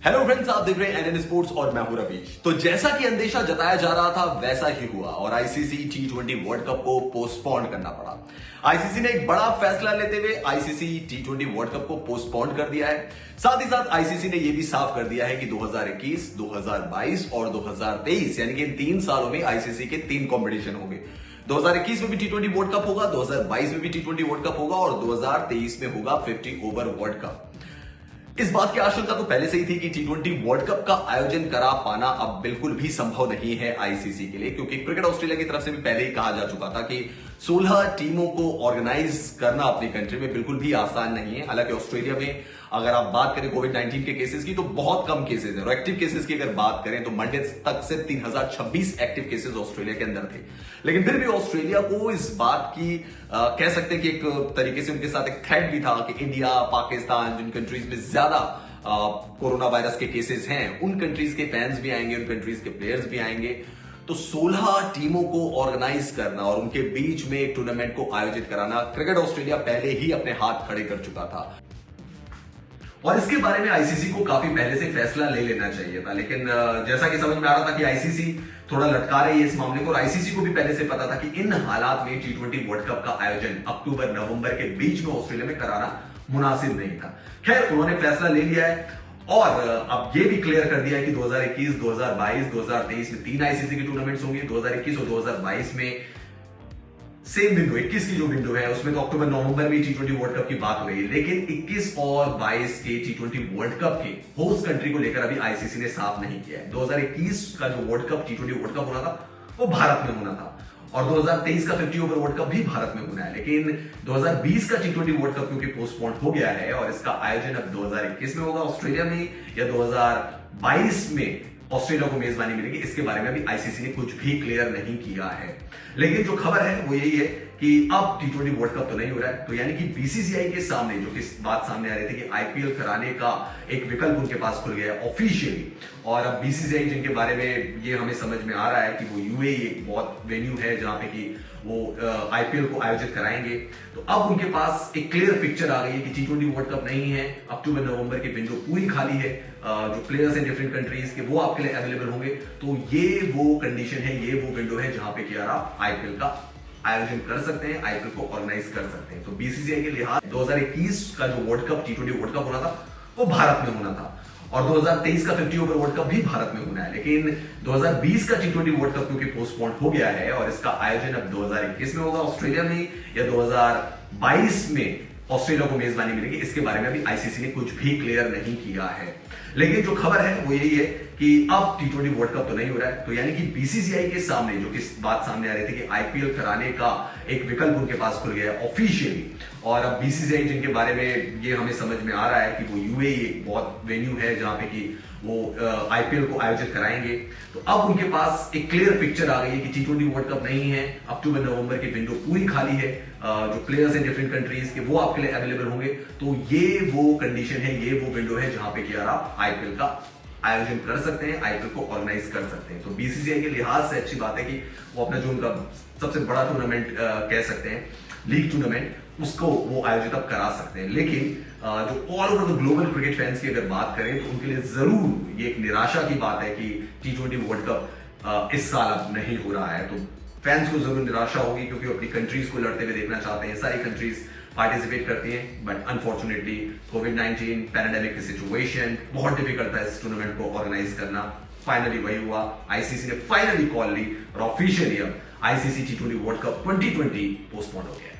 Hello friends, आप देख रहे हैं एनएन स्पोर्ट्स और मैं हूं रवीश। तो जैसा कि अंदेशा जताया जा रहा था वैसा ही हुआ और आईसीसी टी20 वर्ल्ड कप को पोस्टपोन करना पड़ा। आईसीसी ने एक बड़ा फैसला लेते हुए आईसीसी टी20 वर्ल्ड कप को पोस्टपोन कर दिया है। साथ ही साथ आईसीसी ने यह भी साफ कर दिया है कि 2021, 2022 और 2023 यानी कि इन 3 सालों में आईसीसी के 3 कॉम्पिटिशन होंगे। 2021 में भी टी20 वर्ल्ड कप होगा, 2022 में भी टी20 वर्ल्ड कप होगा और 2023 में होगा 50 ओवर वर्ल्ड कप। इस बात की आशंका तो पहले से ही थी कि टी20 वर्ल्ड कप का आयोजन करा पाना अब बिल्कुल भी संभव नहीं है आईसीसी के लिए, क्योंकि क्रिकेट ऑस्ट्रेलिया की तरफ से भी पहले ही कहा जा चुका था कि 16 टीमों को ऑर्गेनाइज करना अपनी कंट्री में बिल्कुल भी आसान नहीं है। हालांकि ऑस्ट्रेलिया में अगर आप बात करें कोविड-19 के केसेस की तो बहुत कम केसेस हैं और एक्टिव केसेस की अगर बात करें तो मंडे तक सिर्फ 3026 एक्टिव केसेस ऑस्ट्रेलिया के अंदर थे। लेकिन फिर भी ऑस्ट्रेलिया को इस बात की कह सकते हैं कि एक तरीके से उनके साथ एक थ्रेट भी था कि इंडिया, पाकिस्तान, जिन कंट्रीज में ज्यादा कोरोना वायरस के केसेस हैं उन कंट्रीज के फैंस भी आएंगे, उन कंट्रीज के प्लेयर्स भी आएंगे। तो 16 टीमों को ऑर्गेनाइज करना और उनके बीच में एक टूर्नामेंट को आयोजित कराना क्रिकेट ऑस्ट्रेलिया पहले ही अपने हाथ खड़े कर चुका था और इसके बारे में आईसीसी को काफी पहले से फैसला ले लेना चाहिए था। लेकिन जैसा कि समझ में आ रहा था कि आईसीसी थोड़ा लटका रही है इस मामले को और आईसीसी को भी पहले से पता था कि इन हालात में टी20 वर्ल्ड कप का आयोजन अक्टूबर नवंबर के बीच में ऑस्ट्रेलिया में कराना मुनासिब नहीं था। खैर, उन्होंने फैसला ले लिया है और अब ये भी क्लियर कर दिया है कि 2021, 2022, 2023 में 3 आईसीसी की टूर्नामेंट्स होंगी। 2021 और 2022 में सेम विंडो, 21 की जो विंडो है उसमें तो अक्टूबर नवंबर में टी20 वर्ल्ड कप की बात हो रही है, लेकिन 21 और 22 के टी20 वर्ल्ड कप के होस्ट कंट्री को लेकर अभी आईसीसी ने साफ नहीं किया है। 2021 का जो वर्ल्ड कप टी20 वर्ल्ड कप होना था वो भारत में होना था और 2023 का 50 ओवर वर्ल्ड कप भी भारत में होना है, लेकिन 2020 का टी20 वर्ल्ड कप क्योंकि पोस्टपोन हो गया है और इसका आयोजन अब 2021 में होगा ऑस्ट्रेलिया में या 2022 में ऑस्ट्रेलिया को मेजबानी मिलेगी, इसके बारे में अभी आईसीसी ने कुछ भी क्लियर नहीं किया है। लेकिन जो खबर है वो यही है कि अब टी20 वर्ल्ड कप तो नहीं हो रहा है, तो यानी कि बीसीसीआई के सामने जो कि बात सामने आ रही थी कि आईपीएल कराने का एक विकल्प उनके पास खुल गया है ऑफिशियली। और अब बीसीसीआई जिनके बारे में ये हमें समझ में आ रहा है कि वो यूएई एक बहुत वेन्यू है जहां पे कि वो आईपीएल को आयोजित कराएंगे, तो अब उनके पास एक क्लियर पिक्चर आ गई है कि टी20 वर्ल्ड कप नहीं है। अक्टूबर नवंबर की विंडो पूरी खाली है, जो प्लेयर्स हैं डिफरेंट कंट्रीज के वो आपके लिए अवेलेबल होंगे। तो ये वो कंडीशन है, ये वो विंडो है जहां पे कि आप आईपीएल का आयोजन कर सकते हैं, आईपीएल को ऑर्गेनाइज कर सकते हैं। तो बीसीसीआई के लिहाज 2021 का जो वर्ल्ड कप टी20 वर्ल्ड कप होना था वो भारत में होना था और 2023 का 50 ओवर वर्ल्ड कप भी भारत में होना है, लेकिन 2020 का टी20 वर्ल्ड कप क्योंकि पोस्टपोन हो गया है और इसका आयोजन अब 2021 में होगा ऑस्ट्रेलिया में या 2022 में ऑस्ट्रेलिया को मेजबानी मिलेगी, इसके बारे में अभी आईसीसी ने कुछ भी क्लियर नहीं किया है। लेकिन जो खबर है वो यही है कि अब टी20 वर्ल्ड कप तो नहीं हो रहा है, तो यानी कि बीसीसीआई के सामने जो कि बात सामने आ रही थी कि आईपीएल कराने का एक विकल्प उनके पास खुल गया है ऑफिशियली। और अब बीसीसीआई जिनके बारे में ये हमें समझ में आ रहा है कि वो यूएई एक बहुत वेन्यू है जहां पे कि वो आईपीएल को आयोजित कराएंगे, तो अब उनके पास एक क्लियर पिक्चर आ गई है कि टी20 वर्ल्ड कप नहीं है। अक्टूबर नवंबर की विंडो पूरी खाली है, जो प्लेयर्स हैं डिफरेंट कंट्रीज के वो आपके लिए अवेलेबल होंगे। तो ये वो कंडीशन है, ये वो विंडो है जहां पे कि आप आईपीएल का आयोजन कर सकते हैं, आईपीएल को ऑर्गेनाइज कर सकते हैं। तो बीसीसीआई के लिहाज से अच्छी बात है कि वो अपना जो उनका सबसे बड़ा टूर्नामेंट कह सकते हैं लीग टूर्नामेंट, उसको वो आयोजित अब करा सकते हैं। लेकिन जो all over the global cricket fans की अगर बात करें तो उनके लिए जरूर ये एक निराशा की बात है कि टी20 वर्ल्ड कप इस साल अब नहीं हो रहा है। तो फैंस को जरूर निराशा होगी क्योंकि अपनी कंट्रीज को लड़ते हुए देखना चाहते हैं, सारी कंट्रीज पार्टिसिपेट करती हैं, बट अनफॉर्चुनेटली कोविड-19 पैंडेमिक की सिचुएशन बहुत डिफिकल्ट था इस टूर्नामेंट को ऑर्गेनाइज करना। फाइनली वही हुआ, आईसीसी ने फाइनली कॉल ली और ऑफिशियली अब आईसीसी टी20 वर्ल्ड कप 2020 पोस्टपोन हो गया है।